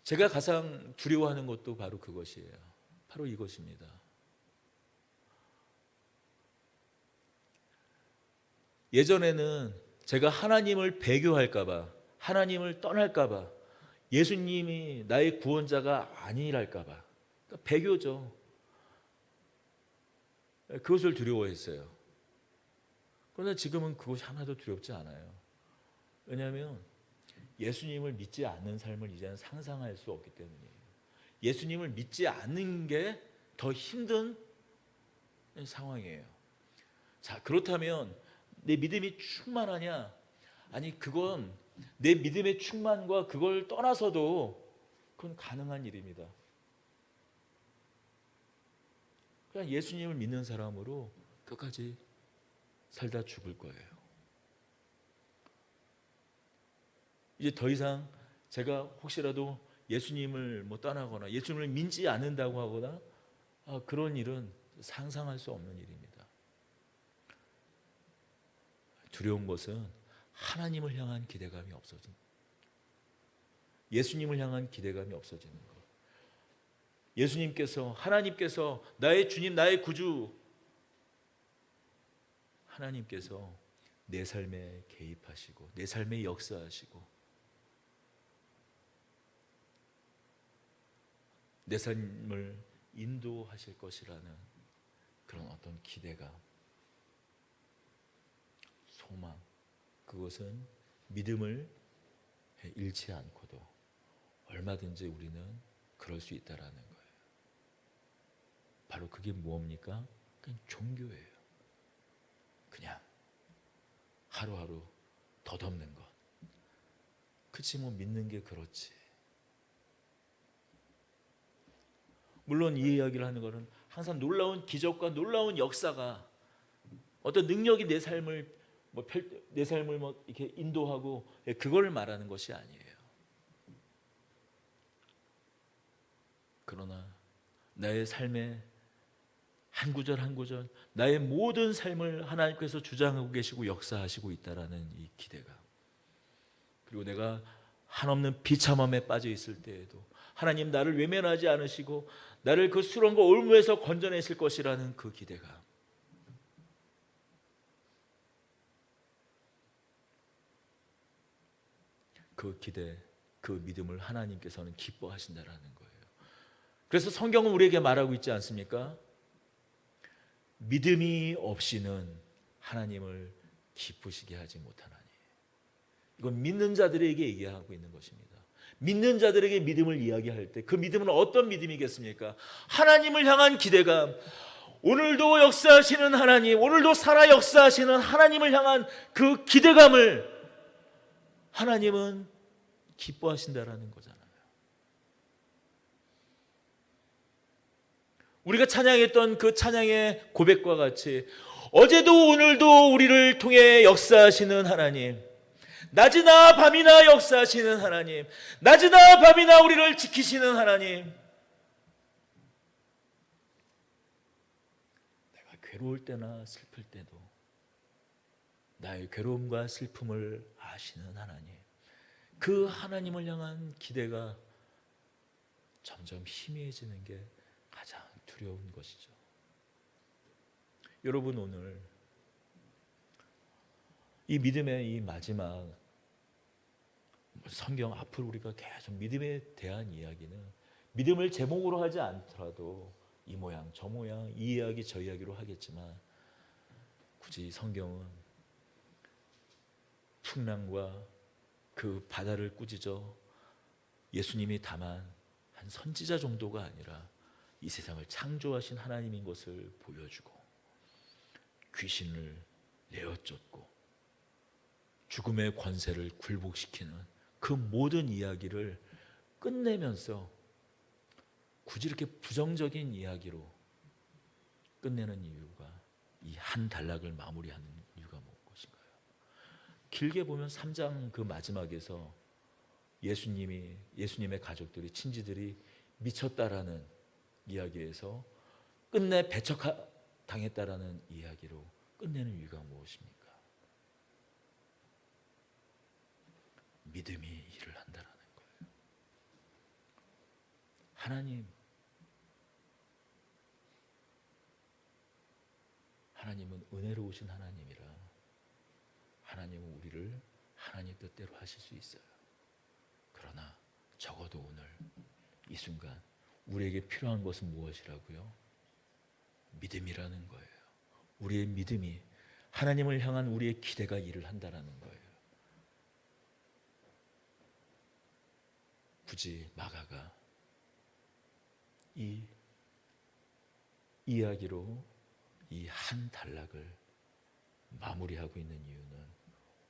제가 가장 두려워하는 것도 바로 그것이에요. 바로 이것입니다. 예전에는 제가 하나님을 배교할까봐, 하나님을 떠날까봐, 예수님이 나의 구원자가 아니랄까봐, 그러니까 배교죠. 그것을 두려워했어요. 그러나 지금은 그것이 하나도 두렵지 않아요. 왜냐하면 예수님을 믿지 않는 삶을 이제는 상상할 수 없기 때문이에요. 예수님을 믿지 않는 게 더 힘든 상황이에요. 자, 그렇다면 내 믿음이 충만하냐? 아니, 그건 내 믿음의 충만과 그걸 떠나서도 그건 가능한 일입니다. 그냥 예수님을 믿는 사람으로 끝까지 살다 죽을 거예요. 이제 더 이상 제가 혹시라도 예수님을 떠나거나 예수님을 믿지 않는다고 하거나 그런 일은 상상할 수 없는 일입니다. 두려운 것은 하나님을 향한 기대감이 없어진, 예수님을 향한 기대감이 없어지는 것. 예수님께서, 하나님께서, 나의 주님, 나의 구주, 하나님께서 내 삶에 개입하시고 내 삶에 역사하시고 내 삶을 인도하실 것이라는 그런 어떤 기대감, 소망, 그것은 믿음을 잃지 않고도 얼마든지 우리는 그럴 수 있다라는 거예요. 바로 그게 뭡니까? 그냥 종교예요. 그냥 하루하루 덧없는 것. 그치, 믿는 게 그렇지. 물론 이 이야기를 하는 것은 항상 놀라운 기적과 놀라운 역사가, 어떤 능력이 내 삶을 이렇게 인도하고 그걸 말하는 것이 아니에요. 그러나 나의 삶의 한 구절 한 구절, 나의 모든 삶을 하나님께서 주장하고 계시고 역사하시고 있다라는 이 기대감, 그리고 내가 한없는 비참함에 빠져 있을 때에도 하나님 나를 외면하지 않으시고 나를 그 수렁과 올무에서 건져내실 것이라는 그 기대감, 그 기대, 그 믿음을 하나님께서는 기뻐하신다라는 거예요. 그래서 성경은 우리에게 말하고 있지 않습니까? 믿음이 없이는 하나님을 기쁘시게 하지 못하나니. 이건 믿는 자들에게 얘기하고 있는 것입니다. 믿는 자들에게 믿음을 이야기할 때 그 믿음은 어떤 믿음이겠습니까? 하나님을 향한 기대감, 오늘도 역사하시는 하나님, 오늘도 살아 역사하시는 하나님을 향한 그 기대감을 하나님은 기뻐하신다라는 거잖아요. 우리가 찬양했던 그 찬양의 고백과 같이 어제도 오늘도 우리를 통해 역사하시는 하나님, 낮이나 밤이나 역사하시는 하나님, 낮이나 밤이나 우리를 지키시는 하나님, 내가 괴로울 때나 슬플 때도 나의 괴로움과 슬픔을 아시는 하나님, 그 하나님을 향한 기대가 점점 희미해지는 게 가장 두려운 것이죠. 여러분, 오늘 이 믿음의 이 마지막 성경 앞으로 우리가 계속 믿음에 대한 이야기는 믿음을 제목으로 하지 않더라도 이 모양 저 모양 이 이야기 저 이야기로 하겠지만, 굳이 성경은 풍랑과 그 바다를 꾸짖어 예수님이 다만 한 선지자 정도가 아니라 이 세상을 창조하신 하나님인 것을 보여주고, 귀신을 내어쫓고 죽음의 권세를 굴복시키는 그 모든 이야기를 끝내면서 굳이 이렇게 부정적인 이야기로 끝내는 이유가, 이 한 단락을 마무리하는 이유가 무엇인가요? 길게 보면 3장 그 마지막에서 예수님의 가족들이, 친지들이 미쳤다라는 이야기에서 끝내 배척당했다라는 이야기로 끝내는 이유가 무엇입니까? 믿음이 일을 한다라는 거예요. 하나님은 은혜로우신 하나님이라 하나님은 우리를 하나님 뜻대로 하실 수 있어요. 그러나 적어도 오늘 이 순간 우리에게 필요한 것은 무엇이라고요? 믿음이라는 거예요. 우리의 믿음이, 하나님을 향한 우리의 기대가 일을 한다라는 거예요. 굳이 마가가 이 이야기로 이 한 단락을 마무리하고 있는 이유는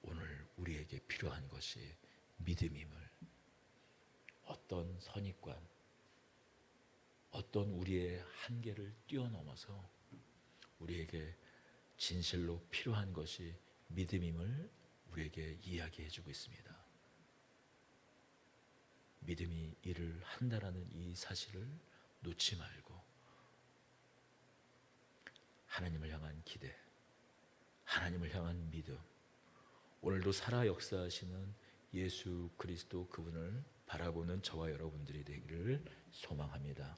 오늘 우리에게 필요한 것이 믿음임을, 어떤 선입관, 어떤 우리의 한계를 뛰어넘어서 우리에게 진실로 필요한 것이 믿음임을 우리에게 이야기해 주고 있습니다. 믿음이 일을 한다라는 이 사실을 놓지 말고 하나님을 향한 기대, 하나님을 향한 믿음, 오늘도 살아 역사하시는 예수 그리스도 그분을 바라보는 저와 여러분들이 되기를 소망합니다.